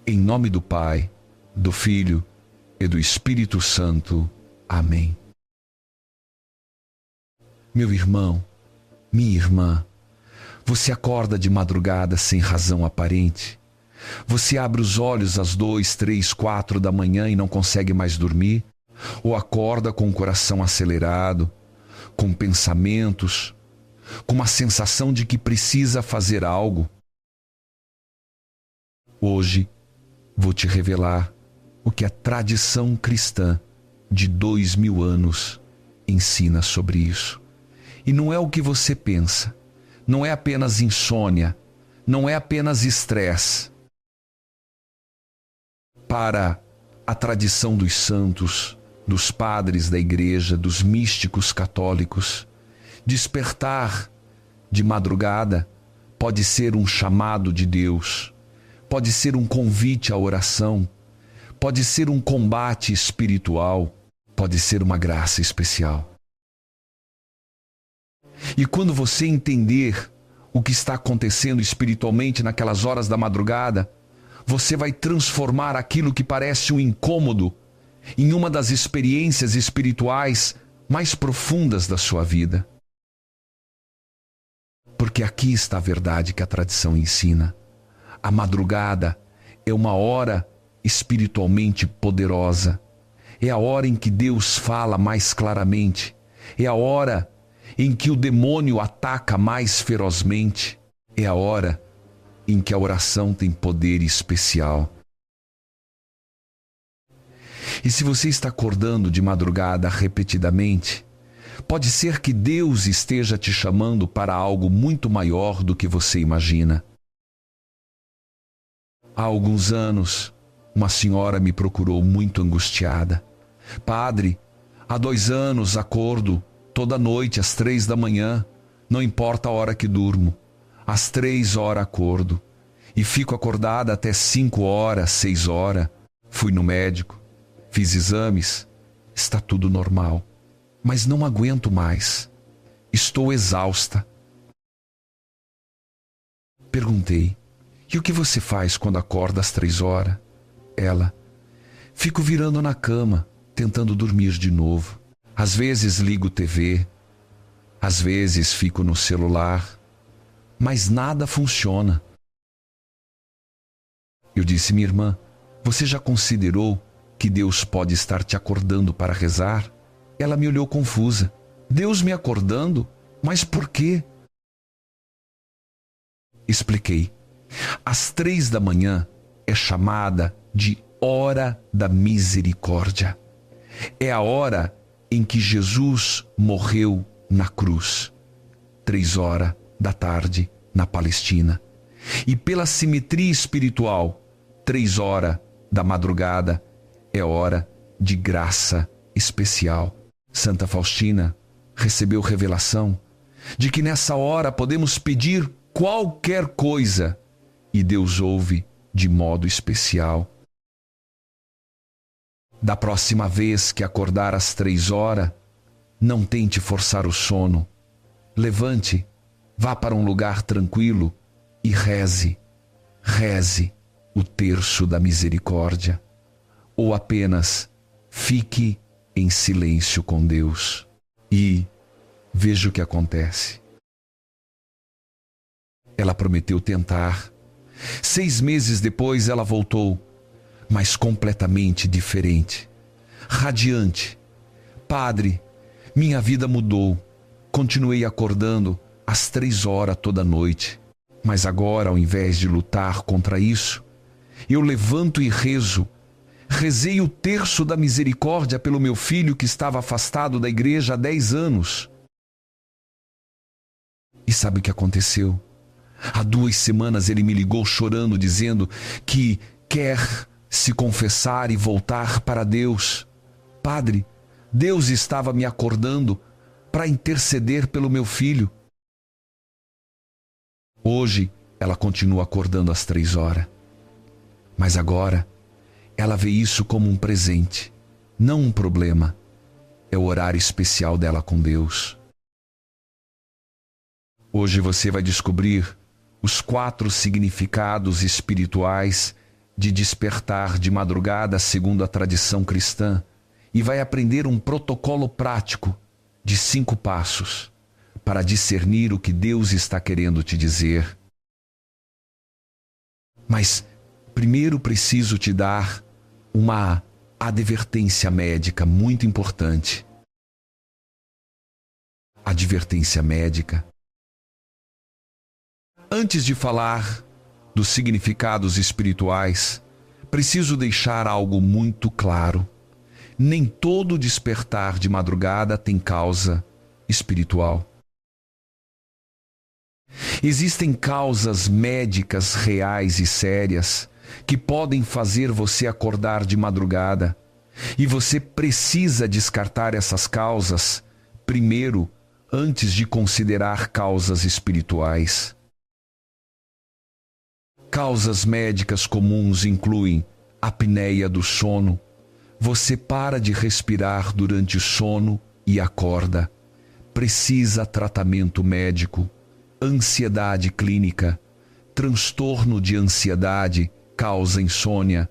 Em nome do Pai, do Filho e do Espírito Santo. Amém. Meu irmão, minha irmã, você acorda de madrugada sem razão aparente? Você abre os olhos às 2, 3, 4 da manhã e não consegue mais dormir? Ou acorda com o coração acelerado, com pensamentos, com uma sensação de que precisa fazer algo? Hoje vou te revelar o que a tradição cristã de 2000 anos ensina sobre isso. E não é o que você pensa, não é apenas insônia, não é apenas estresse. Para a tradição dos santos, dos padres da igreja, dos místicos católicos, despertar de madrugada pode ser um chamado de Deus, pode ser um convite à oração, pode ser um combate espiritual, pode ser uma graça especial. E quando você entender o que está acontecendo espiritualmente naquelas horas da madrugada, você vai transformar aquilo que parece um incômodo em uma das experiências espirituais mais profundas da sua vida. Porque aqui está a verdade que a tradição ensina. A madrugada é uma hora espiritualmente poderosa. É a hora em que Deus fala mais claramente. É a hora em que o demônio ataca mais ferozmente. É a hora em que a oração tem poder especial. E se você está acordando de madrugada repetidamente, pode ser que Deus esteja te chamando para algo muito maior do que você imagina. Há alguns anos, uma senhora me procurou muito angustiada. Padre, há 2 anos acordo toda noite às 3 da manhã, não importa a hora que durmo. Às 3 horas acordo e fico acordada até 5 horas, 6 horas. Fui no médico, fiz exames, está tudo normal, mas não aguento mais. Estou exausta. Perguntei, e o que você faz quando acorda às 3 horas? Ela, fico virando na cama, tentando dormir de novo. Às vezes ligo TV, às vezes fico no celular, mas nada funciona. Eu disse, minha irmã, você já considerou que Deus pode estar te acordando para rezar? Ela me olhou confusa. Deus me acordando? Mas por quê? Expliquei. Às 3 da manhã é chamada de hora da misericórdia. É a hora em que Jesus morreu na cruz. 3 horas da tarde na Palestina. E pela simetria espiritual, 3 horas da madrugada é hora de graça especial. Santa Faustina recebeu revelação de que nessa hora podemos pedir qualquer coisa e Deus ouve de modo especial. Da próxima vez que acordar às 3 horas, não tente forçar o sono. Levante, vá para um lugar tranquilo e reze. Reze o terço da misericórdia. Ou apenas fique em silêncio com Deus e veja o que acontece. Ela prometeu tentar. 6 meses depois ela voltou, mas completamente diferente, radiante. Padre, minha vida mudou. Continuei acordando às 3 horas toda noite, mas agora, ao invés de lutar contra isso, eu levanto e rezo. Rezei o terço da misericórdia pelo meu filho que estava afastado da igreja há 10 anos. E sabe o que aconteceu? Há 2 semanas ele me ligou chorando, dizendo que quer se confessar e voltar para Deus. Padre, Deus estava me acordando para interceder pelo meu filho. Hoje ela continua acordando às 3 horas. Mas agora ela vê isso como um presente, não um problema. É o horário especial dela com Deus. Hoje você vai descobrir os 4 significados espirituais de despertar de madrugada segundo a tradição cristã e vai aprender um protocolo prático de 5 passos para discernir o que Deus está querendo te dizer. Mas primeiro preciso te dar uma advertência médica muito importante. Advertência médica. Antes de falar dos significados espirituais, preciso deixar algo muito claro. Nem todo despertar de madrugada tem causa espiritual. Existem causas médicas reais e sérias que podem fazer você acordar de madrugada, e você precisa descartar essas causas primeiro, antes de considerar causas espirituais. Causas médicas comuns incluem apneia do sono. Você para de respirar durante o sono e acorda. Precisa tratamento médico. Ansiedade clínica. Transtorno de ansiedade causa insônia.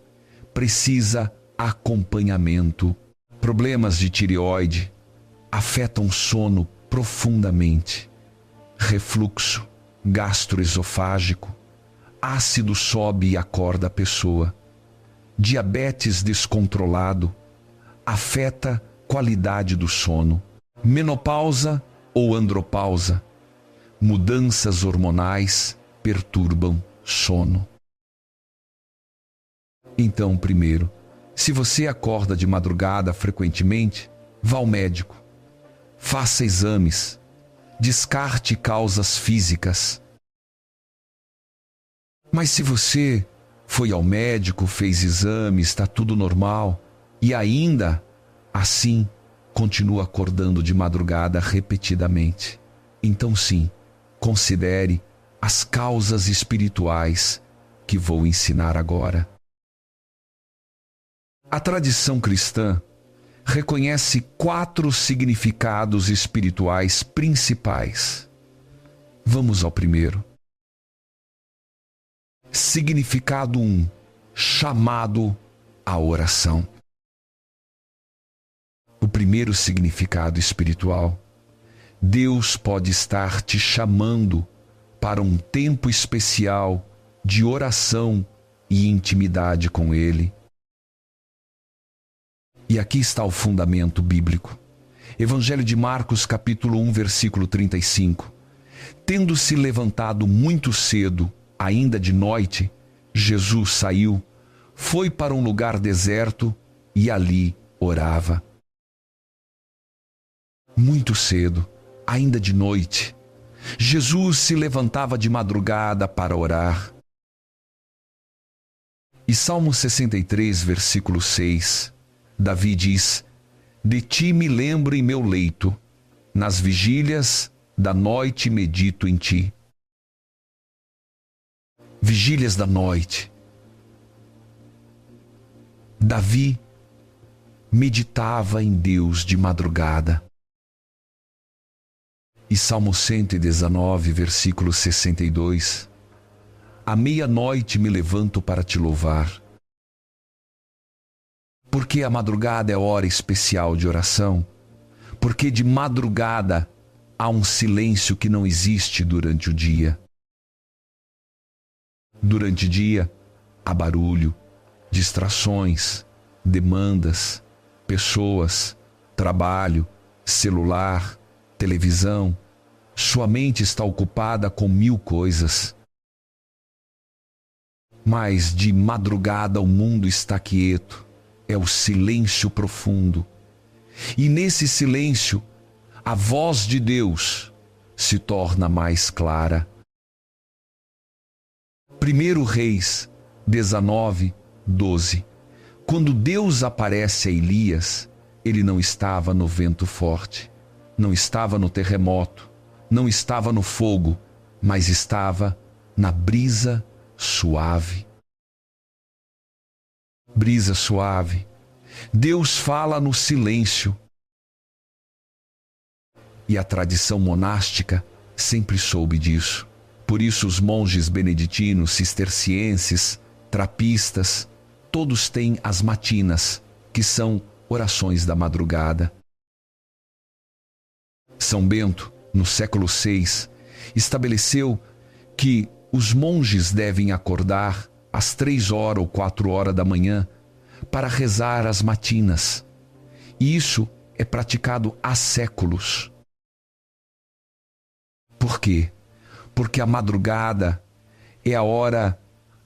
Precisa acompanhamento. Problemas de tireoide afetam o sono profundamente. Refluxo gastroesofágico. Ácido sobe e acorda a pessoa. Diabetes descontrolado afeta qualidade do sono. Menopausa ou andropausa. Mudanças hormonais perturbam sono. Então, primeiro, se você acorda de madrugada frequentemente, vá ao médico. Faça exames. Descarte causas físicas. Mas se você foi ao médico, fez exames, está tudo normal, e ainda assim continua acordando de madrugada repetidamente, então sim, considere as causas espirituais que vou ensinar agora. A tradição cristã reconhece 4 significados espirituais principais. Vamos ao primeiro. Significado 1. Chamado à oração. O primeiro significado espiritual. Deus pode estar te chamando para um tempo especial de oração e intimidade com Ele. E aqui está o fundamento bíblico. Evangelho de Marcos, capítulo 1, versículo 35. Tendo-se levantado muito cedo, ainda de noite, Jesus saiu, foi para um lugar deserto e ali orava. Muito cedo, ainda de noite, Jesus se levantava de madrugada para orar. E Salmo 63, versículo 6, Davi diz: De ti me lembro em meu leito, nas vigílias da noite medito em ti. Vigílias da noite. Davi meditava em Deus de madrugada. E Salmo 119, versículo 62. À meia-noite me levanto para te louvar. Porque a madrugada é hora especial de oração. Porque de madrugada há um silêncio que não existe durante o dia. Durante o dia, há barulho, distrações, demandas, pessoas, trabalho, celular, televisão. Sua mente está ocupada com 1000 coisas. Mas de madrugada o mundo está quieto, é o silêncio profundo. E nesse silêncio, a voz de Deus se torna mais clara. 1 Reis 19, 12. Quando Deus aparece a Elias, ele não estava no vento forte, não estava no terremoto, não estava no fogo, mas estava na brisa suave. Brisa suave. Deus fala no silêncio. E a tradição monástica sempre soube disso. Por isso os monges beneditinos, cistercienses, trapistas, todos têm as matinas, que são orações da madrugada. São Bento, no século VI, estabeleceu que os monges devem acordar às 3 horas ou 4 horas da manhã para rezar as matinas. E isso é praticado há séculos. Por quê? Porque a madrugada é a hora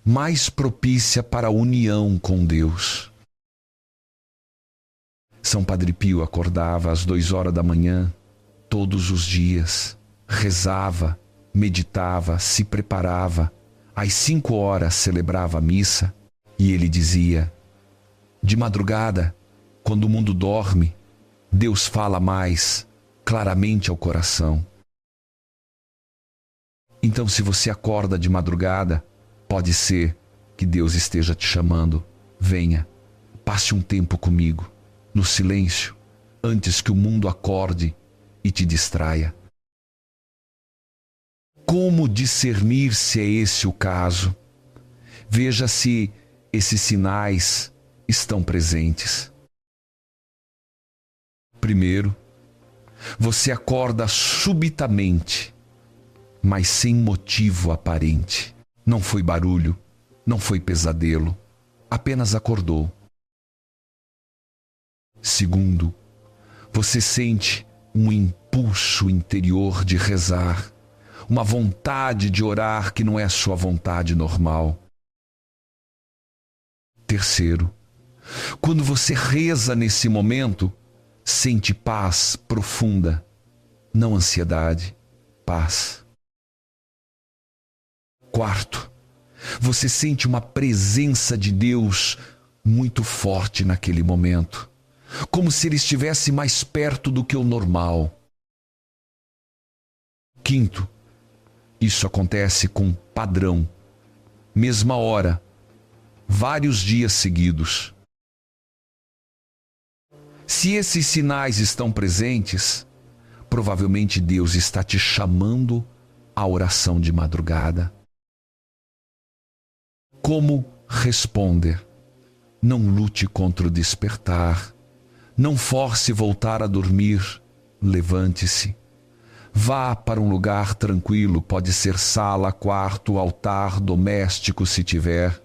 mais propícia para a união com Deus. São Padre Pio acordava às 2 horas da manhã, todos os dias, rezava, meditava, se preparava. Às 5 horas celebrava a missa e ele dizia: de madrugada, quando o mundo dorme, Deus fala mais claramente ao coração. Então, se você acorda de madrugada, pode ser que Deus esteja te chamando. Venha, passe um tempo comigo, no silêncio, antes que o mundo acorde e te distraia. Como discernir se é esse o caso? Veja se esses sinais estão presentes. Primeiro, você acorda subitamente, mas sem motivo aparente. Não foi barulho, não foi pesadelo, apenas acordou. Segundo, você sente um impulso interior de rezar, uma vontade de orar que não é a sua vontade normal. Terceiro, quando você reza nesse momento, sente paz profunda, não ansiedade, paz. Quarto, você sente uma presença de Deus muito forte naquele momento, como se Ele estivesse mais perto do que o normal. Quinto, isso acontece com padrão, mesma hora, vários dias seguidos. Se esses sinais estão presentes, provavelmente Deus está te chamando à oração de madrugada. Como responder? Não lute contra o despertar. Não force voltar a dormir. Levante-se. Vá para um lugar tranquilo, pode ser sala, quarto, altar, doméstico, se tiver.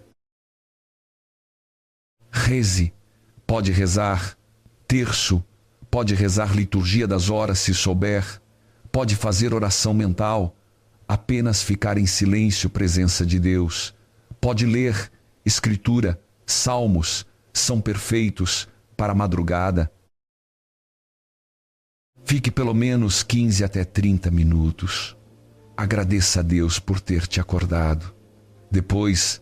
Reze. Pode rezar terço, pode rezar liturgia das horas se souber, pode fazer oração mental, apenas ficar em silêncio, presença de Deus. Pode ler escritura, salmos, são perfeitos para a madrugada. Fique pelo menos 15 até 30 minutos. Agradeça a Deus por ter te acordado. Depois,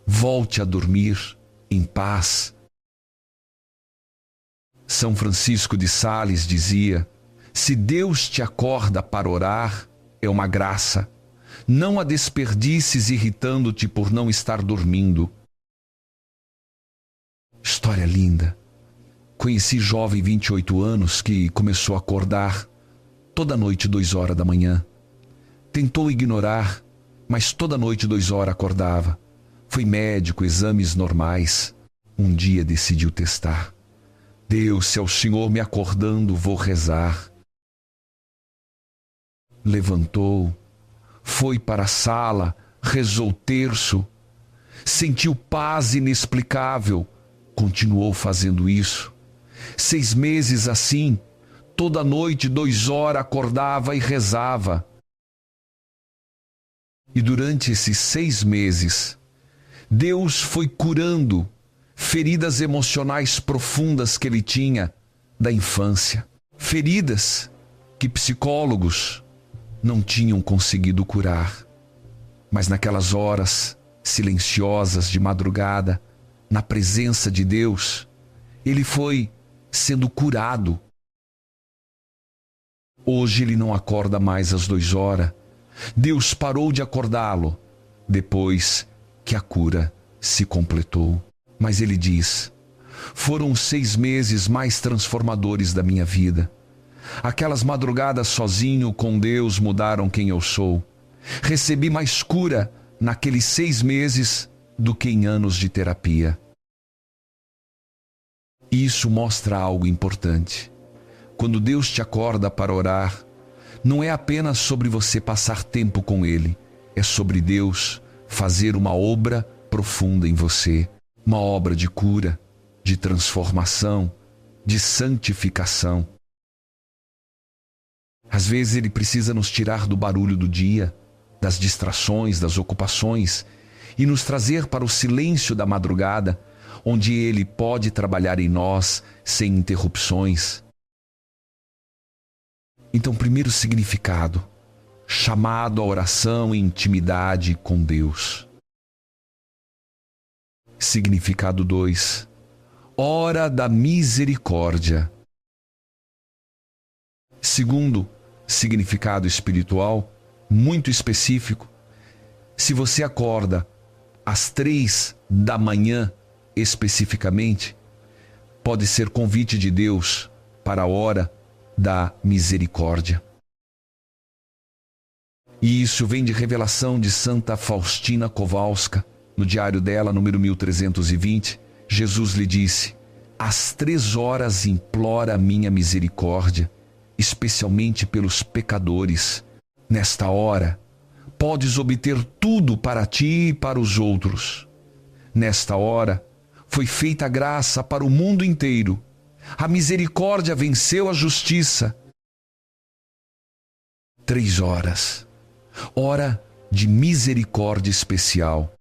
volte a dormir em paz. São Francisco de Sales dizia: se Deus te acorda para orar, é uma graça. Não a desperdices irritando-te por não estar dormindo. História linda. Conheci jovem 28 anos que começou a acordar toda noite 2 horas da manhã. Tentou ignorar, mas toda noite 2 horas acordava. Foi médico, exames normais. Um dia decidiu testar. Deus, se é o Senhor me acordando, vou rezar. Levantou, foi para a sala, rezou terço, sentiu paz inexplicável, continuou fazendo isso. 6 meses assim, toda noite 2 horas acordava e rezava. E durante esses 6 meses, Deus foi curando feridas emocionais profundas que ele tinha da infância. Feridas que psicólogos não tinham conseguido curar. Mas naquelas horas silenciosas de madrugada, na presença de Deus, ele foi sendo curado. Hoje ele não acorda mais às 2 horas. Deus parou de acordá-lo depois que a cura se completou. Mas ele diz: foram os 6 meses mais transformadores da minha vida. Aquelas madrugadas sozinho com Deus mudaram quem eu sou. Recebi mais cura naqueles 6 meses do que em anos de terapia. Isso mostra algo importante. Quando Deus te acorda para orar, não é apenas sobre você passar tempo com Ele, é sobre Deus fazer uma obra profunda em você, uma obra de cura, de transformação, de santificação. Às vezes Ele precisa nos tirar do barulho do dia, das distrações, das ocupações, e nos trazer para o silêncio da madrugada, onde Ele pode trabalhar em nós sem interrupções. Então, primeiro significado, chamado à oração e intimidade com Deus. Significado 2, hora da misericórdia. Segundo significado espiritual, muito específico, se você acorda às 3 da manhã, especificamente, pode ser convite de Deus para a hora da misericórdia. E isso vem de revelação de Santa Faustina Kowalska, no diário dela, número 1320, Jesus lhe disse: às 3 horas implora a minha misericórdia, especialmente pelos pecadores. Nesta hora, podes obter tudo para ti e para os outros. Nesta hora, foi feita a graça para o mundo inteiro. A misericórdia venceu a justiça. 3 horas. Hora de misericórdia especial.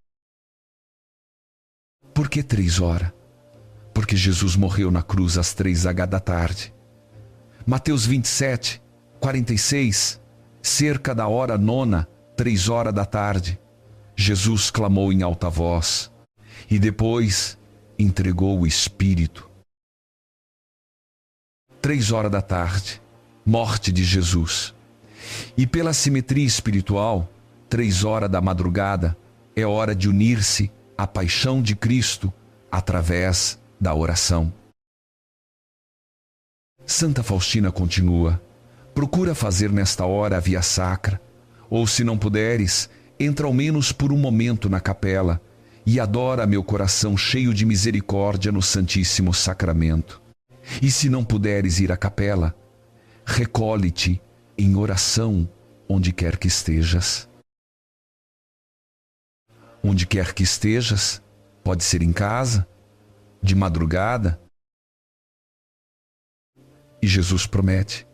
Por que 3 horas? Porque Jesus morreu na cruz às 3h da tarde. Mateus 27, 46, cerca da hora 9, 3 horas da tarde, Jesus clamou em alta voz e depois entregou o Espírito. 3 horas da tarde, morte de Jesus. E pela simetria espiritual, 3 horas da madrugada é hora de unir-se à paixão de Cristo através da oração. Santa Faustina continua: procura fazer nesta hora a via sacra, ou se não puderes, entra ao menos por um momento na capela e adora meu coração cheio de misericórdia no Santíssimo Sacramento. E se não puderes ir à capela, recolhe-te em oração onde quer que estejas. Onde quer que estejas, pode ser em casa, de madrugada. E Jesus promete: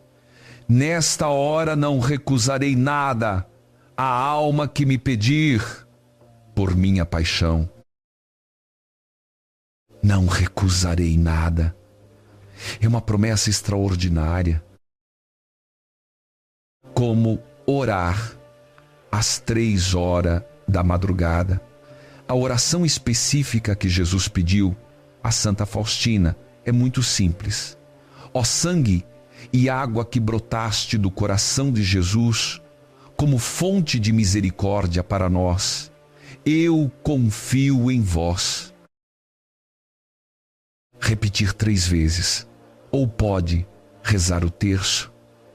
nesta hora não recusarei nada à alma que me pedir por minha paixão. Não recusarei nada. É uma promessa extraordinária. Como orar às 3 horas da madrugada. A oração específica que Jesus pediu a Santa Faustina é muito simples. Ó sangue e água que brotaste do coração de Jesus, como fonte de misericórdia para nós, eu confio em vós. Repetir 3 vezes, ou pode rezar o terço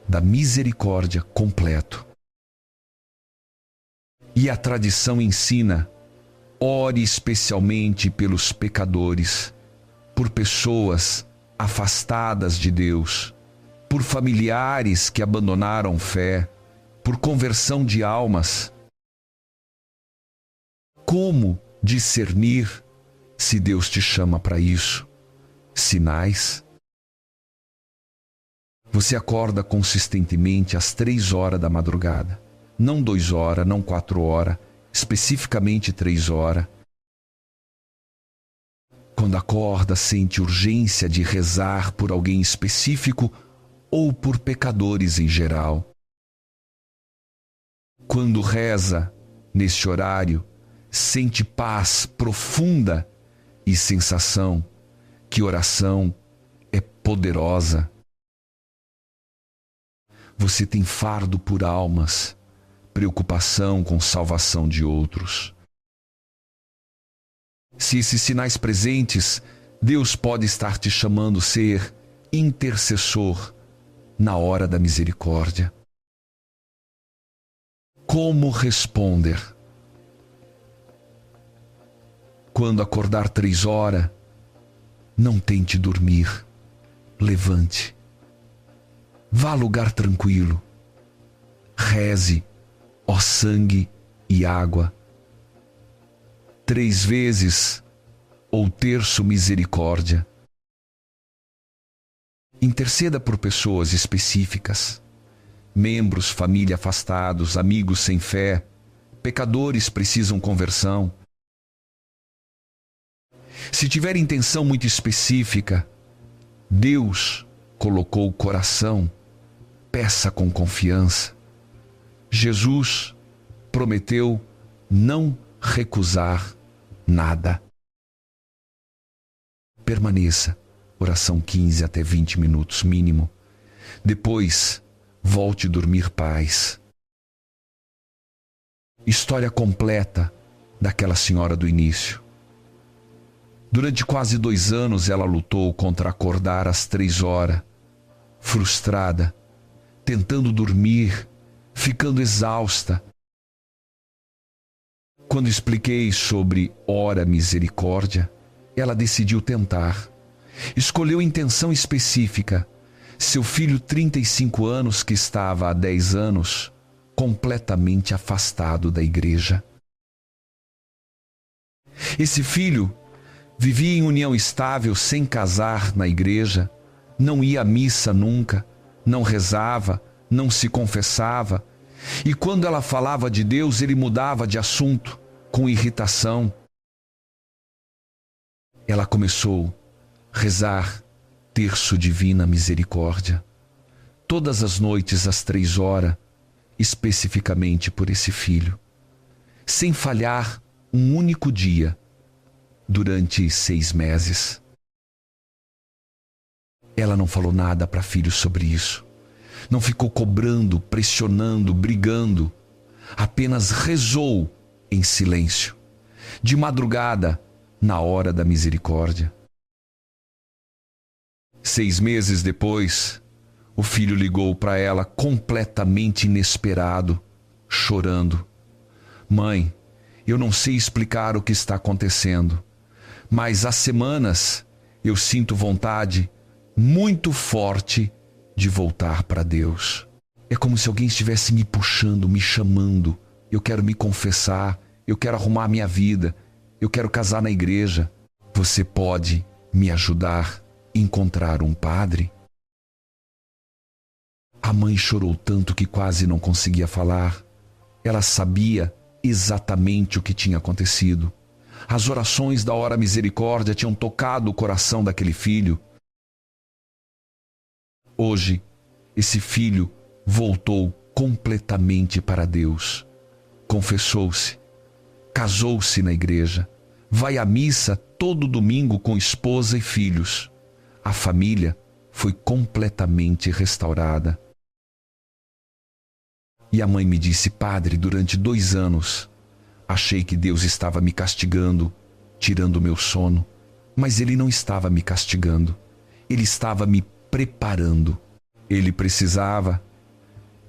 da misericórdia completo. E a tradição ensina: ore especialmente pelos pecadores, por pessoas afastadas de Deus, por familiares que abandonaram fé, por conversão de almas. Como discernir se Deus te chama para isso? Sinais. Você acorda consistentemente às 3 horas da madrugada. Não 2 horas, não 4 horas, especificamente 3 horas. Quando acorda, sente urgência de rezar por alguém específico ou por pecadores em geral. Quando reza, neste horário, sente paz profunda e sensação que oração é poderosa. Você tem fardo por almas, preocupação com salvação de outros. Se esses sinais presentes, Deus pode estar te chamando a ser intercessor na hora da misericórdia. Como responder? Quando acordar 3 horas, não tente dormir. Levante. Vá a lugar tranquilo. Reze, ó sangue e água. 3 vezes, ou terço misericórdia. Interceda por pessoas específicas. Membros, família afastados, amigos sem fé, pecadores precisam conversão. Se tiver intenção muito específica, Deus colocou o coração, peça com confiança. Jesus prometeu não recusar nada. Permaneça, oração 15 até 20 minutos mínimo. Depois, volte dormir paz. História completa daquela senhora do início. Durante quase 2 anos ela lutou contra acordar às 3 horas, frustrada, tentando dormir, ficando exausta. Quando expliquei sobre ora misericórdia, ela decidiu tentar. Escolheu intenção específica. Seu filho, 35 anos, que estava há 10 anos, completamente afastado da igreja. Esse filho vivia em união estável, sem casar na igreja, não ia à missa nunca, não rezava, não se confessava. E quando ela falava de Deus, ele mudava de assunto, com irritação. Ela começou a rezar terço divina misericórdia, todas as noites às 3 horas, especificamente por esse filho, sem falhar um único dia, durante 6 meses. Ela não falou nada para filho sobre isso. Não ficou cobrando, pressionando, brigando. Apenas rezou em silêncio, de madrugada, na hora da misericórdia. 6 meses depois, o filho ligou para ela completamente inesperado, chorando. Mãe, eu não sei explicar o que está acontecendo, mas há semanas eu sinto vontade muito forte de voltar para Deus. É como se alguém estivesse me puxando, me chamando. Eu quero me confessar, eu quero arrumar minha vida, eu quero casar na igreja. Você pode me ajudar a encontrar um padre? A mãe chorou tanto que quase não conseguia falar. Ela sabia exatamente o que tinha acontecido. As orações da hora misericórdia tinham tocado o coração daquele filho. Hoje, esse filho voltou completamente para Deus. Confessou-se, casou-se na igreja, vai à missa todo domingo com esposa e filhos. A família foi completamente restaurada. E a mãe me disse: padre, durante 2 anos, achei que Deus estava me castigando, tirando o meu sono. Mas Ele não estava me castigando. Ele estava me preparando. Ele precisava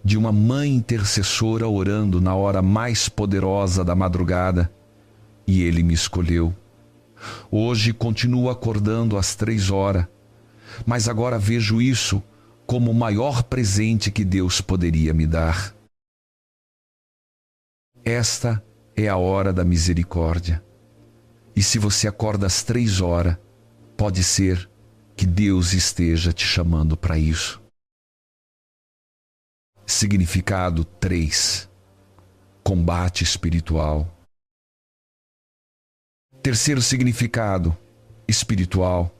de uma mãe intercessora orando na hora mais poderosa da madrugada. E Ele me escolheu. Hoje continuo acordando às 3 horas. Mas agora vejo isso como o maior presente que Deus poderia me dar. Esta é a hora da misericórdia. E se você acorda às 3 horas, pode ser que Deus esteja te chamando para isso. Significado 3. Combate espiritual. Terceiro significado espiritual.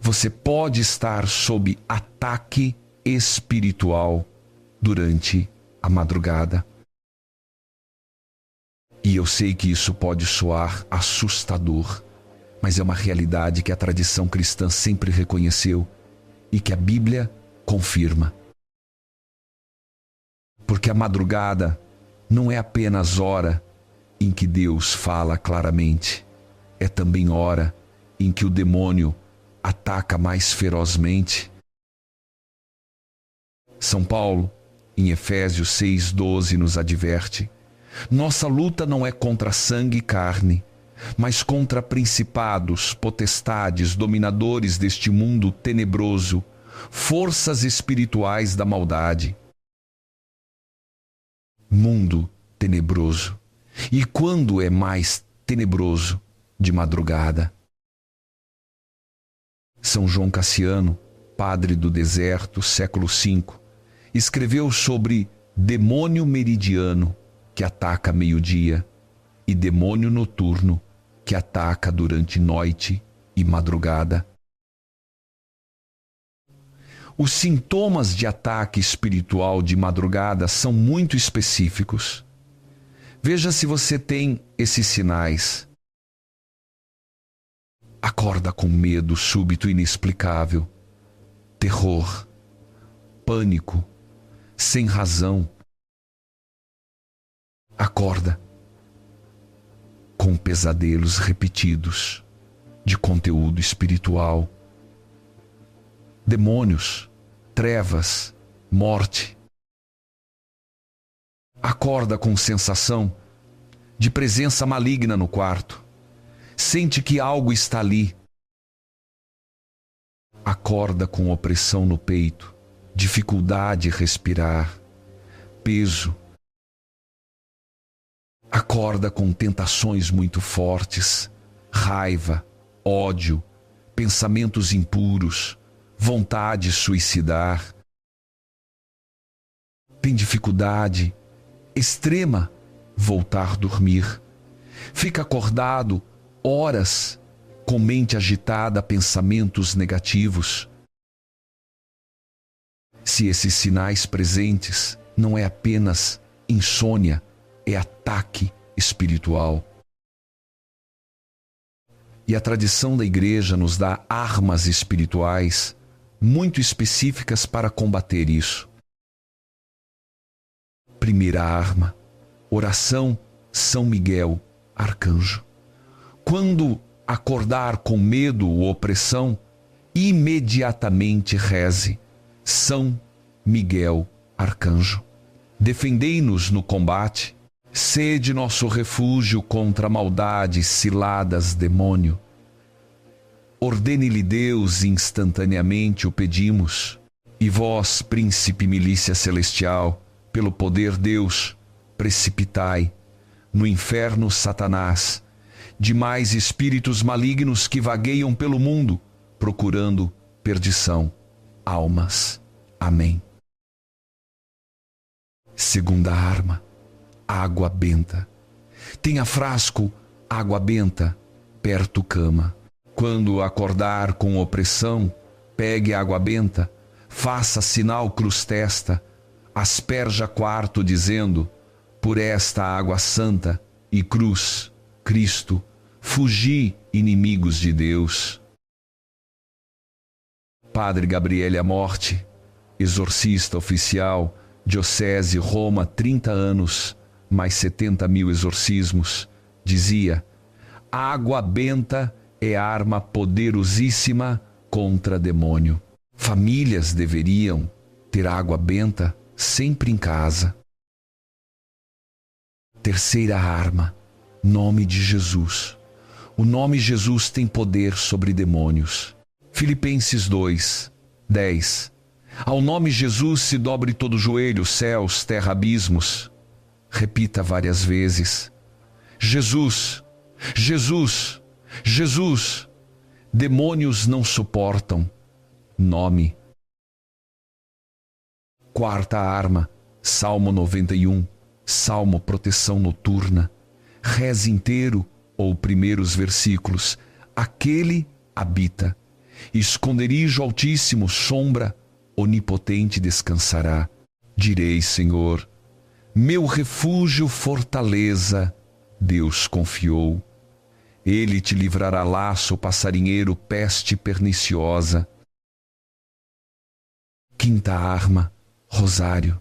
Você pode estar sob ataque espiritual durante a madrugada. E eu sei que isso pode soar assustador, mas é uma realidade que a tradição cristã sempre reconheceu e que a Bíblia confirma. Porque a madrugada não é apenas hora em que Deus fala claramente, é também hora em que o demônio ataca mais ferozmente. São Paulo, em Efésios 6:12, nos adverte: nossa luta não é contra sangue e carne, mas contra principados, potestades, dominadores deste mundo tenebroso, forças espirituais da maldade. Mundo tenebroso. E quando é mais tenebroso? De madrugada. São João Cassiano, padre do deserto, século V, escreveu sobre demônio meridiano, que ataca meio-dia, e demônio noturno, que ataca durante noite e madrugada. Os sintomas de ataque espiritual de madrugada são muito específicos. Veja se você tem esses sinais. Acorda com medo súbito e inexplicável, terror, pânico, sem razão. Acorda com pesadelos repetidos de conteúdo espiritual. Demônios, trevas, morte. Acorda com sensação de presença maligna no quarto. Sente que algo está ali. Acorda com opressão no peito, dificuldade em respirar, peso. Acorda com tentações muito fortes, raiva, ódio, pensamentos impuros, vontade de suicidar. Tem dificuldade extrema voltar a dormir. Fica acordado horas com mente agitada, pensamentos negativos. Se esses sinais presentes, não é apenas insônia, é ataque espiritual. E a tradição da igreja nos dá armas espirituais muito específicas para combater isso. Primeira arma, oração São Miguel, arcanjo. Quando acordar com medo ou opressão, imediatamente reze São Miguel, arcanjo. Defendei-nos no combate, sede nosso refúgio contra a maldade, ciladas, demônio. Ordene-lhe Deus, instantaneamente o pedimos. E vós, príncipe milícia celestial, pelo poder Deus, precipitai no inferno Satanás, demais espíritos malignos que vagueiam pelo mundo, procurando perdição, almas. Amém. Segunda arma, água benta. Tenha frasco, água benta, perto cama. Quando acordar com opressão, pegue água benta, faça sinal cruz-testa, asperja quarto dizendo: por esta água santa e cruz, Cristo, fugi, inimigos de Deus. Padre Gabriele Amorte, exorcista oficial, Diocese Roma, 30 anos, mais 70.000 exorcismos, dizia: água benta é arma poderosíssima contra demônio. Famílias deveriam ter água benta sempre em casa. Terceira arma, nome de Jesus. O nome Jesus tem poder sobre demônios. Filipenses 2, 10. Ao nome Jesus se dobre todo joelho, céus, terra, abismos. Repita várias vezes: Jesus, Jesus, Jesus. Demônios não suportam. Nome. Quarta arma, Salmo 91. Salmo proteção noturna. Reze inteiro ou primeiros versículos. Aquele habita. Esconderijo altíssimo, sombra onipotente descansará. Direi, Senhor, meu refúgio, fortaleza, Deus confiou. Ele te livrará laço, passarinheiro, peste perniciosa. Quinta arma, rosário.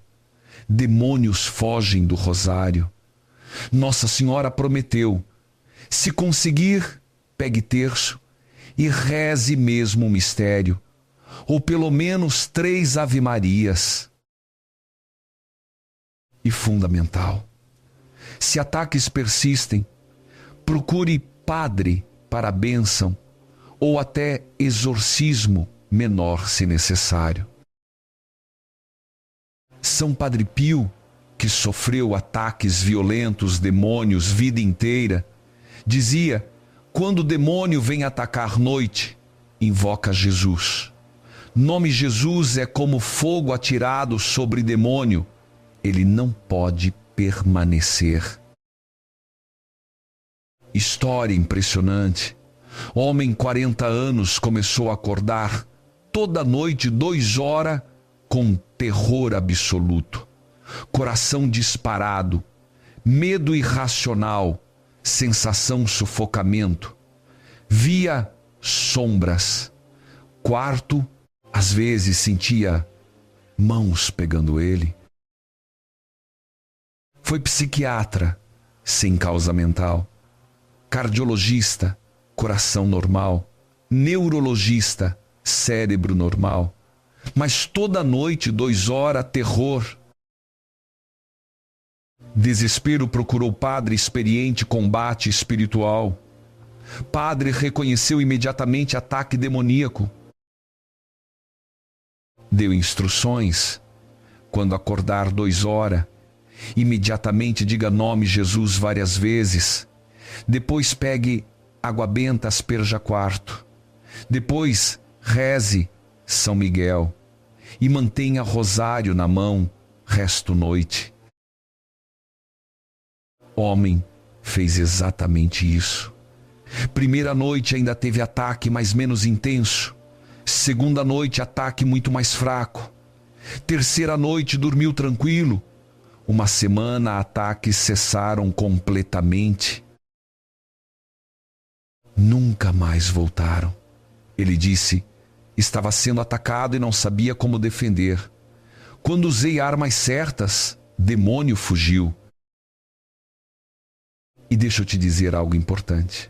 Demônios fogem do rosário. Nossa Senhora prometeu: se conseguir, pegue terço e reze mesmo o mistério, ou pelo menos 3 Ave-Marias. E fundamental: se ataques persistem, procure padre para a bênção ou até exorcismo menor se necessário. São Padre Pio, que sofreu ataques violentos, demônios, vida inteira, dizia: quando o demônio vem atacar noite, invoca Jesus. Nome Jesus é como fogo atirado sobre demônio, ele não pode permanecer. História impressionante. Homem, 40 anos, começou a acordar toda noite 2 horas com terror absoluto, coração disparado, medo irracional, sensação sufocamento, via sombras, quarto, às vezes sentia mãos pegando ele. Foi psiquiatra, sem causa mental, cardiologista, coração normal, neurologista, cérebro normal, mas toda noite 2 horas terror. Desespero, procurou padre experiente combate espiritual. Padre reconheceu imediatamente ataque demoníaco. Deu instruções: quando acordar 2 horas, imediatamente diga nome Jesus várias vezes. Depois pegue água benta, asperja quarto. Depois reze São Miguel e mantenha rosário na mão resto noite. Homem fez exatamente isso. Primeira noite ainda teve ataque, mas menos intenso. Segunda noite, ataque muito mais fraco. Terceira noite, dormiu tranquilo. Uma semana, ataques cessaram completamente. Nunca mais voltaram. Ele disse: estava sendo atacado e não sabia como defender. Quando usei armas certas, demônio fugiu. E deixa eu te dizer algo importante.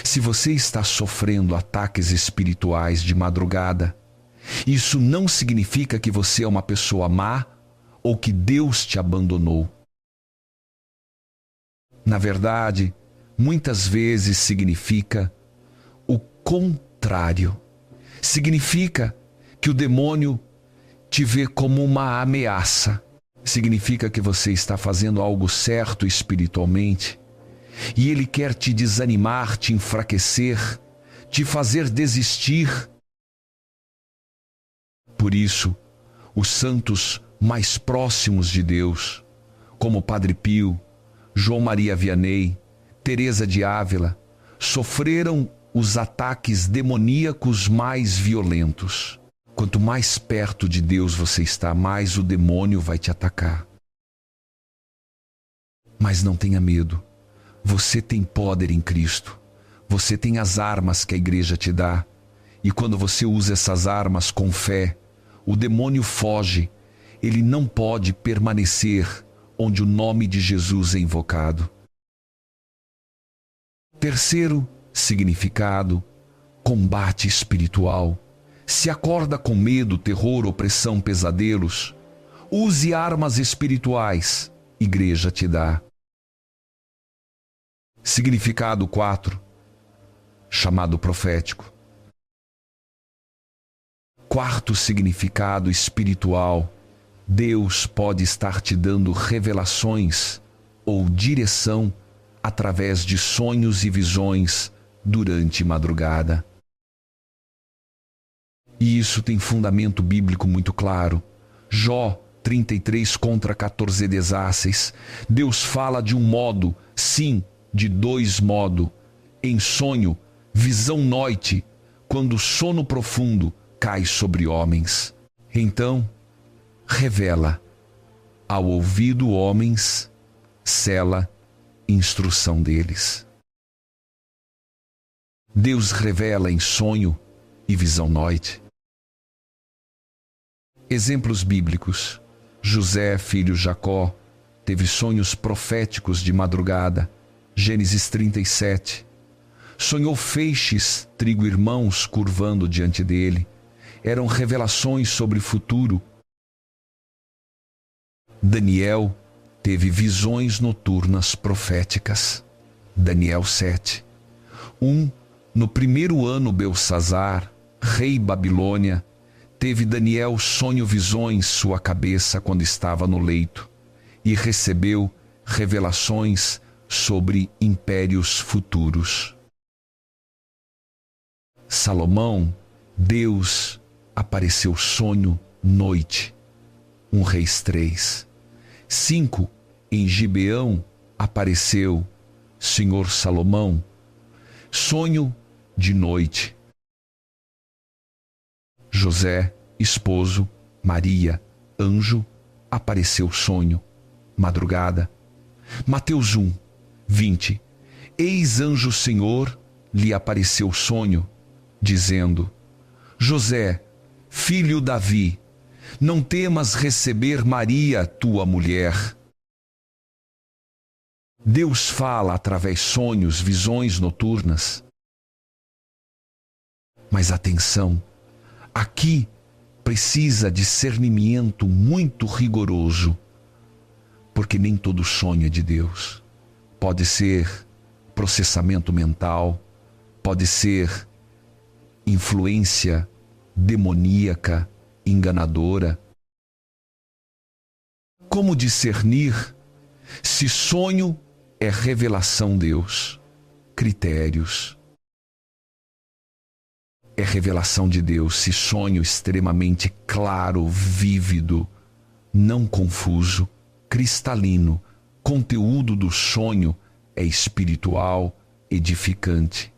Se você está sofrendo ataques espirituais de madrugada, isso não significa que você é uma pessoa má ou que Deus te abandonou. Na verdade, muitas vezes significa o contrário. Significa que o demônio te vê como uma ameaça. Significa que você está fazendo algo certo espiritualmente e ele quer te desanimar, te enfraquecer, te fazer desistir. Por isso, os santos mais próximos de Deus, como Padre Pio, João Maria Vianney, Teresa de Ávila, sofreram os ataques demoníacos mais violentos. Quanto mais perto de Deus você está, mais o demônio vai te atacar. Mas não tenha medo. Você tem poder em Cristo. Você tem as armas que a igreja te dá. E quando você usa essas armas com fé, o demônio foge. Ele não pode permanecer onde o nome de Jesus é invocado. Terceiro significado: combate espiritual. Se acorda com medo, terror, opressão, pesadelos, use armas espirituais. Igreja te dá. Significado 4, chamado profético. Quarto significado espiritual: Deus pode estar te dando revelações ou direção através de sonhos e visões durante madrugada. E isso tem fundamento bíblico muito claro. Jó 33:14. Deus fala de um modo, sim, de 2 modos. Em sonho, visão noite, quando o sono profundo cai sobre homens. Então, revela ao ouvido homens, sela instrução deles. Deus revela em sonho e visão noite. Exemplos bíblicos: José, filho Jacó, teve sonhos proféticos de madrugada. Gênesis 37. Sonhou feixes, trigo irmãos, curvando diante dele. Eram revelações sobre o futuro. Daniel teve visões noturnas proféticas. Daniel 7. No primeiro ano Belsazar, rei Babilônia, teve Daniel sonho visões sua cabeça quando estava no leito e recebeu revelações sobre impérios futuros. Salomão, Deus apareceu sonho noite, 1 Reis 3. 5, em Gibeão apareceu Senhor Salomão, sonho de noite. José, esposo, Maria, anjo, apareceu sonho, madrugada. Mateus 1, 20. Eis anjo Senhor lhe apareceu sonho, dizendo: José, filho Davi, não temas receber Maria, tua mulher. Deus fala através sonhos, visões noturnas. Mas atenção, aqui precisa discernimento muito rigoroso, porque nem todo sonho é de Deus. Pode ser processamento mental, pode ser influência demoníaca, enganadora. Como discernir se sonho é revelação de Deus? Critérios. É revelação de Deus se sonho extremamente claro, vívido, não confuso, cristalino. Conteúdo do sonho é espiritual, edificante.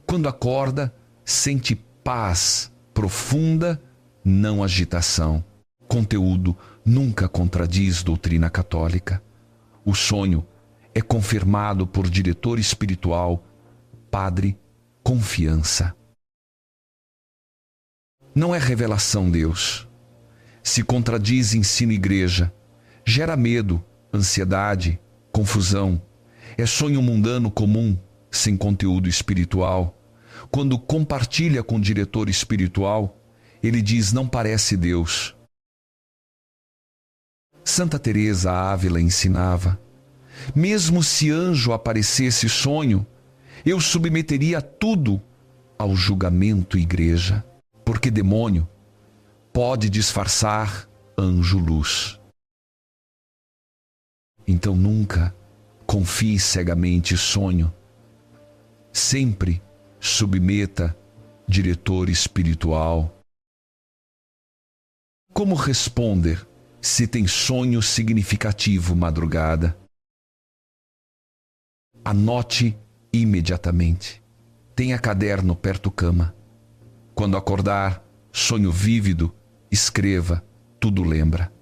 Quando acorda, sente paz profunda, não agitação. Conteúdo nunca contradiz doutrina católica. O sonho é confirmado por diretor espiritual, padre, confiança. Não é revelação Deus. Se contradiz ensino igreja, gera medo, ansiedade, confusão. É sonho mundano comum, sem conteúdo espiritual. Quando compartilha com o diretor espiritual, ele diz: não parece Deus. Santa Teresa Ávila ensinava: mesmo se anjo aparecesse sonho, eu submeteria tudo ao julgamento igreja, porque demônio pode disfarçar anjo-luz. Então nunca confie cegamente sonho. Sempre submeta diretor espiritual. Como responder se tem sonho significativo madrugada? Anote imediatamente. Tenha caderno perto cama. Quando acordar, sonho vívido, escreva, tudo lembra.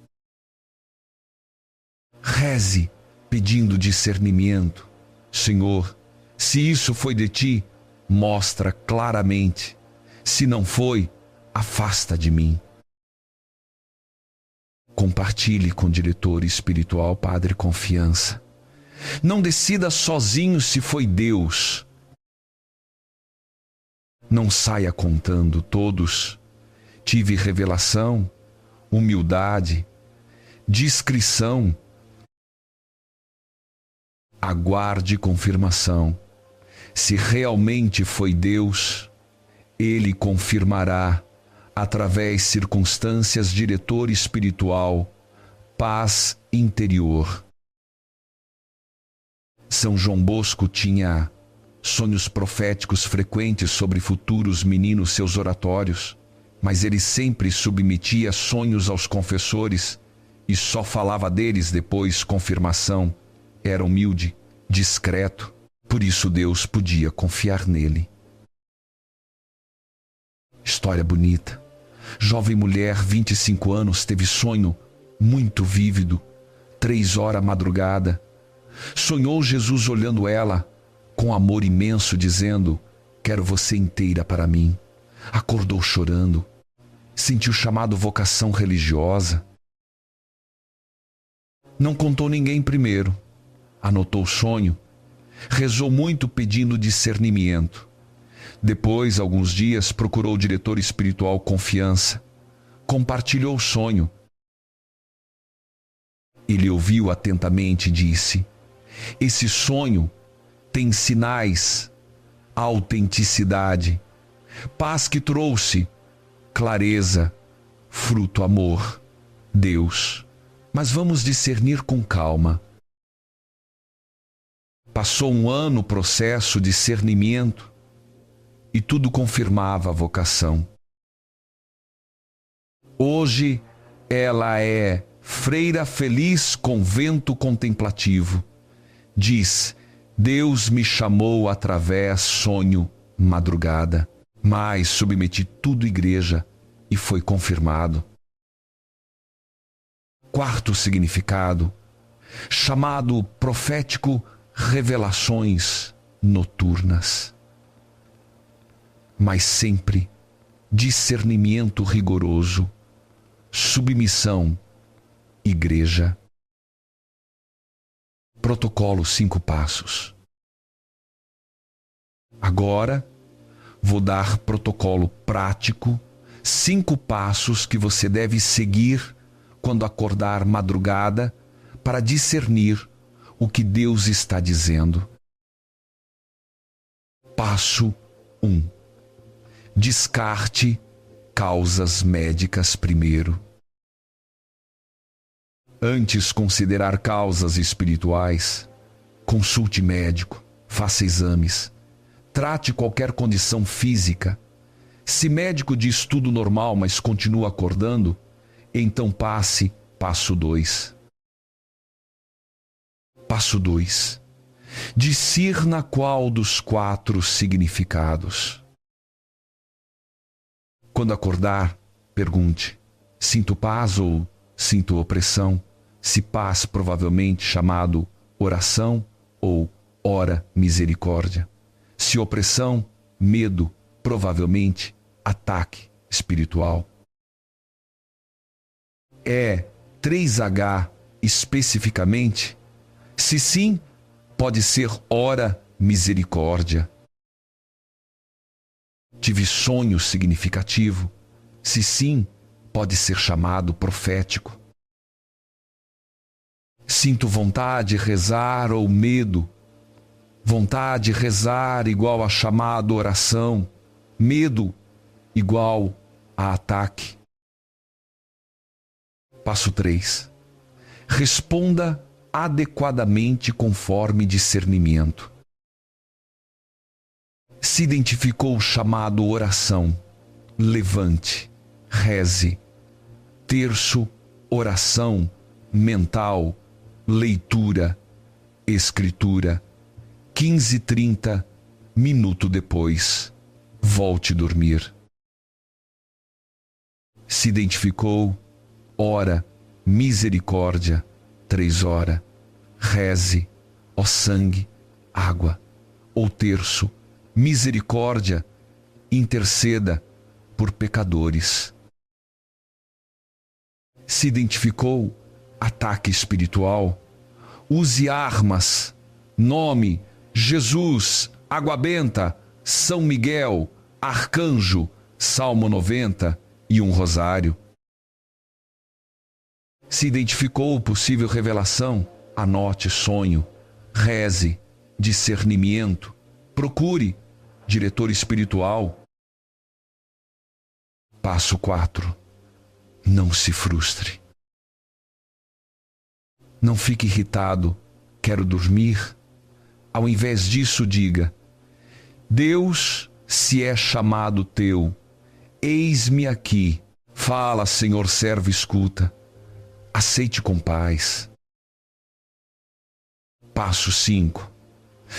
Reze, pedindo discernimento. Senhor, se isso foi de ti, mostra claramente. Se não foi, afasta de mim. Compartilhe com o diretor espiritual, padre, confiança. Não decida sozinho se foi Deus. Não saia contando todos. Tive revelação, humildade, discrição. Aguarde confirmação. Se realmente foi Deus, Ele confirmará, através circunstâncias, diretor espiritual, paz interior. São João Bosco tinha sonhos proféticos frequentes sobre futuros meninos, seus oratórios, mas ele sempre submetia sonhos aos confessores e só falava deles depois confirmação. Era humilde, discreto, por isso Deus podia confiar nele. História bonita. Jovem mulher, 25 anos, teve sonho muito vívido, 3 horas madrugada. Sonhou Jesus olhando ela com amor imenso, dizendo: quero você inteira para mim. Acordou chorando. Sentiu chamado vocação religiosa. Não contou ninguém primeiro. Anotou o sonho. Rezou muito pedindo discernimento. Depois, alguns dias, procurou o diretor espiritual confiança. Compartilhou o sonho. Ele ouviu atentamente e disse: esse sonho tem sinais autenticidade. Paz que trouxe clareza, fruto amor, Deus. Mas vamos discernir com calma. Passou um ano o processo de discernimento e tudo confirmava a vocação. Hoje ela é freira feliz, convento contemplativo. Diz: Deus me chamou através sonho, madrugada. Mas submeti tudo à igreja e foi confirmado. Quarto significado, chamado profético, revelações noturnas. Mas sempre discernimento rigoroso, submissão, igreja. Protocolo 5 passos. Agora vou dar protocolo prático, 5 passos que você deve seguir quando acordar madrugada para discernir o que Deus está dizendo. Passo 1. Descarte causas médicas primeiro. Antes considerar causas espirituais, consulte médico, faça exames, trate qualquer condição física. Se médico diz tudo normal, mas continua acordando, então passe passo 2. Passo 2. Discirna qual dos 4 significados. Quando acordar, pergunte: sinto paz ou sinto opressão? Se paz, provavelmente chamado oração ou ora misericórdia. Se opressão, medo, provavelmente ataque espiritual. É 3H especificamente? Se sim, pode ser ora misericórdia. Tive sonho significativo? Se sim, pode ser chamado profético. Sinto vontade de rezar ou medo? Vontade de rezar igual a chamado oração, medo igual a ataque. Passo 3. Responda adequadamente conforme discernimento. Se identificou o chamado oração, levante, reze. Terço, oração, mental, leitura, escritura. 15h30, minuto depois, volte dormir. Se identificou, ora, misericórdia, 3 horas. Reze, ó sangue, água. Ou terço, misericórdia, interceda por pecadores. Se identificou, ataque espiritual, use armas, nome, Jesus, água benta, São Miguel, arcanjo, Salmo 90 e um rosário. Se identificou possível revelação, anote sonho, reze, discernimento, procure diretor espiritual. Passo 4. Não se frustre. Não fique irritado, quero dormir. Ao invés disso, diga: Deus, se é chamado teu, eis-me aqui. Fala, Senhor, servo, escuta. Aceite com paz. Passo 5.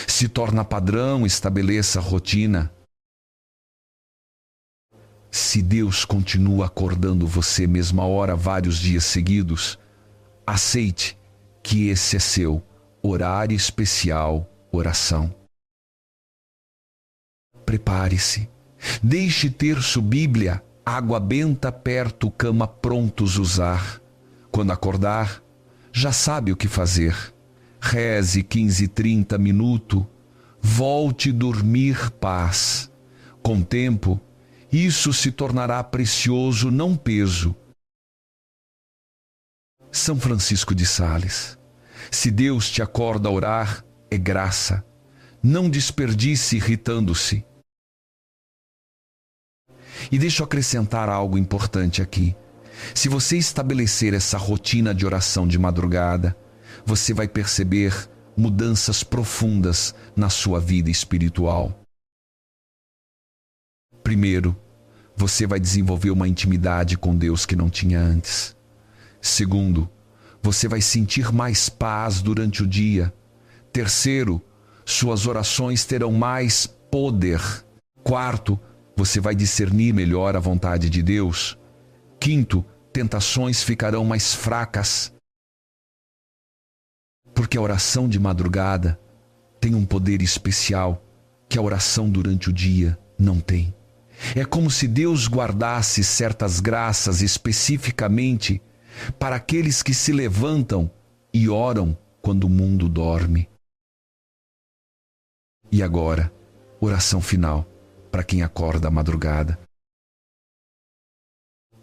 Se torna padrão, estabeleça a rotina. Se Deus continua acordando você mesma hora vários dias seguidos, aceite que esse é seu horário especial, oração. Prepare-se. Deixe terço, Bíblia, água benta perto, cama prontos usar. Quando acordar, já sabe o que fazer. Reze 15h30 minuto. Volte dormir paz. Com tempo, isso se tornará precioso, não peso. São Francisco de Sales. Se Deus te acorda a orar, é graça. Não desperdice irritando-se. E deixa eu acrescentar algo importante aqui. Se você estabelecer essa rotina de oração de madrugada, você vai perceber mudanças profundas na sua vida espiritual. Primeiro, você vai desenvolver uma intimidade com Deus que não tinha antes. Segundo, você vai sentir mais paz durante o dia. Terceiro, suas orações terão mais poder. Quarto, você vai discernir melhor a vontade de Deus. Quinto, tentações ficarão mais fracas. Porque a oração de madrugada tem um poder especial que a oração durante o dia não tem. É como se Deus guardasse certas graças especificamente para aqueles que se levantam e oram quando o mundo dorme. E agora, oração final para quem acorda à madrugada.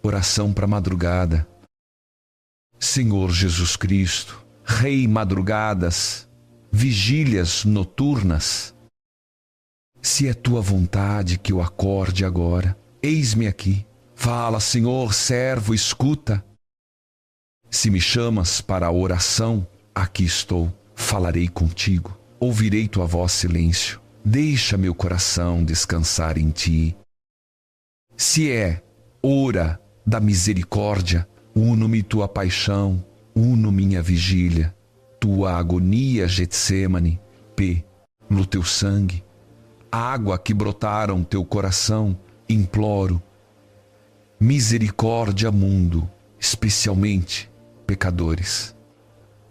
Oração para a madrugada. Senhor Jesus Cristo, Rei madrugadas, vigílias noturnas, se é tua vontade que eu acorde agora, eis-me aqui. Fala, Senhor, servo, escuta. Se me chamas para a oração, aqui estou. Falarei contigo, ouvirei tua voz silêncio. Deixa meu coração descansar em ti. Se é hora da misericórdia, uno-me tua paixão, uno minha vigília, tua agonia, Getsêmani, no teu sangue, água que brotaram teu coração, imploro. Misericórdia, mundo, especialmente pecadores.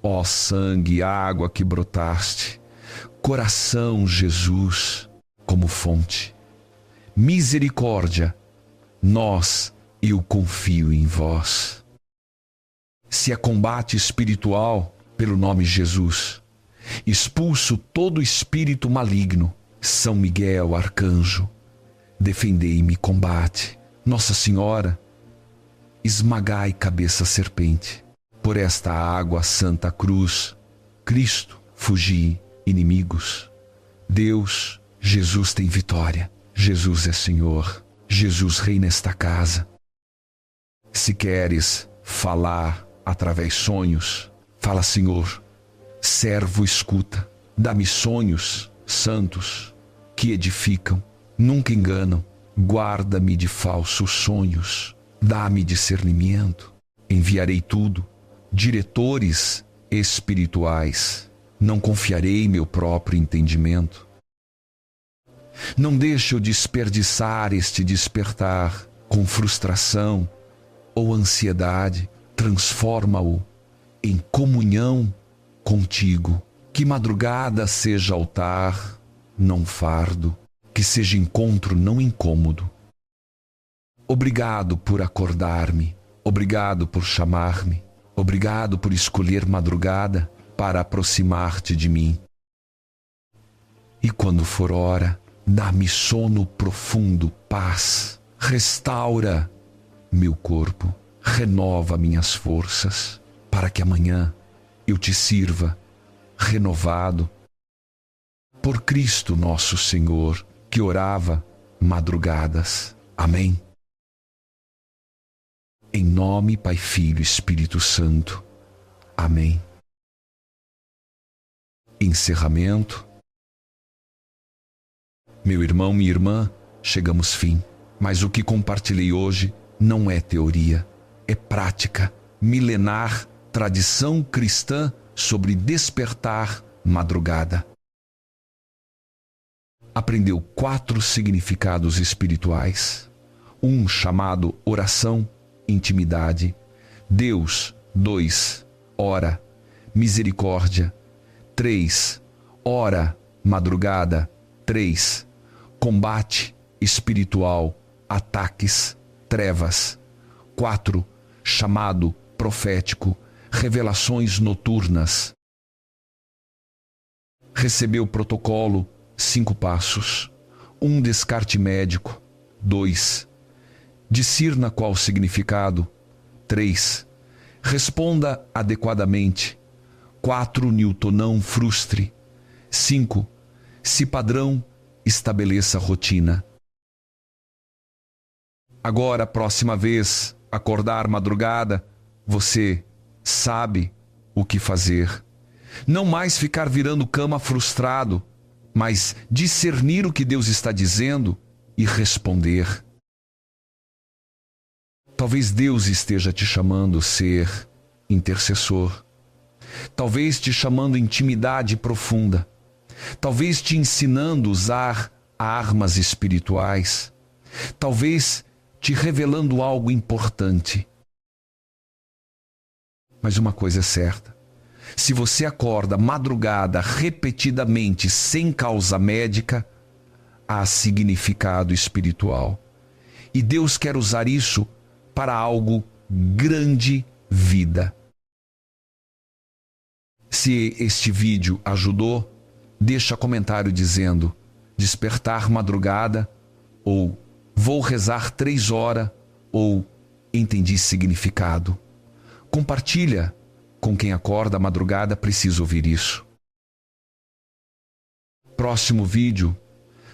Ó sangue, água que brotaste, coração, Jesus, como fonte. Misericórdia, eu confio em vós. Se é combate espiritual, pelo nome Jesus, expulso todo espírito maligno. São Miguel, arcanjo, defendei-me, combate. Nossa Senhora, esmagai cabeça serpente. Por esta água, Santa Cruz, Cristo, fugi, inimigos. Deus, Jesus tem vitória. Jesus é Senhor. Jesus reina nesta casa. Se queres falar através sonhos, fala, Senhor, servo escuta, dá-me sonhos santos que edificam, nunca enganam, guarda-me de falsos sonhos, dá-me discernimento, enviarei tudo, diretores espirituais, não confiarei meu próprio entendimento. Não deixe eu desperdiçar este despertar com frustração ou ansiedade, transforma-o em comunhão contigo. Que madrugada seja altar, não fardo, que seja encontro, não incômodo. Obrigado por acordar-me, obrigado por chamar-me, obrigado por escolher madrugada para aproximar-te de mim. E quando for hora, dá-me sono profundo, paz, restaura meu corpo, renova minhas forças, para que amanhã eu te sirva renovado. Por Cristo nosso Senhor, que orava madrugadas. Amém. Em nome Pai, Filho e Espírito Santo. Amém. Encerramento. Meu irmão, minha irmã, chegamos fim. Mas o que compartilhei hoje não é teoria, é prática, milenar, tradição cristã sobre despertar madrugada. Aprendeu 4 significados espirituais. Um chamado oração, intimidade. Deus, 2, ora, misericórdia. 3, ora, madrugada. 3, combate espiritual, ataques, trevas. 4, chamado profético, revelações noturnas. Recebeu protocolo, 5 passos. 1, descarte médico. 2, discirna qual significado. 3, responda adequadamente. 4, Newton não frustre. 5, Se padrão, estabeleça rotina. Agora, próxima vez, acordar madrugada, você sabe o que fazer. Não mais ficar virando cama frustrado, mas discernir o que Deus está dizendo e responder. Talvez Deus esteja te chamando a ser intercessor. Talvez te chamando a intimidade profunda. Talvez te ensinando a usar armas espirituais. Talvez te revelando algo importante. Mas uma coisa é certa. Se você acorda madrugada repetidamente sem causa médica, há significado espiritual. E Deus quer usar isso para algo grande, vida. Se este vídeo ajudou, deixa comentário dizendo despertar madrugada, ou vou rezar 3 horas, ou entendi significado. Compartilha com quem acorda madrugada, precisa ouvir isso. Próximo vídeo,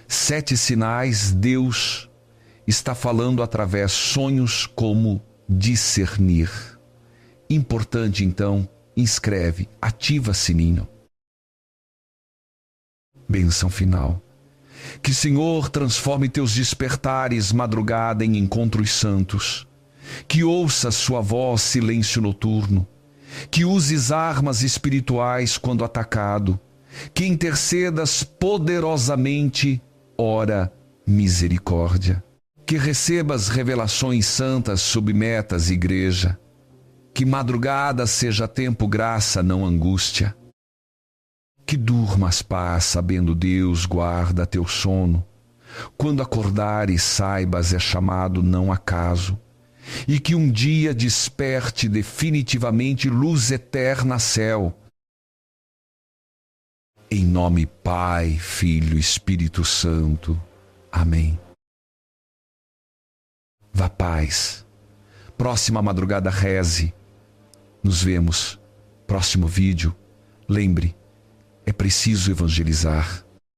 7 sinais Deus está falando através sonhos como discernir. Importante então, inscreve, ativa sininho. Bênção final. Que o Senhor transforme teus despertares madrugada em encontros santos. Que ouça sua voz silêncio noturno. Que uses armas espirituais quando atacado. Que intercedas poderosamente, ora misericórdia. Que recebas revelações santas, submetas igreja. Que madrugada seja tempo graça, não angústia. Que durmas paz, sabendo Deus guarda teu sono. Quando acordares, saibas é chamado não acaso. E que um dia desperte definitivamente luz eterna céu. Em nome Pai, Filho e Espírito Santo. Amém. Vá paz. Próxima madrugada reze. Nos vemos. Próximo vídeo. Lembre, é preciso evangelizar.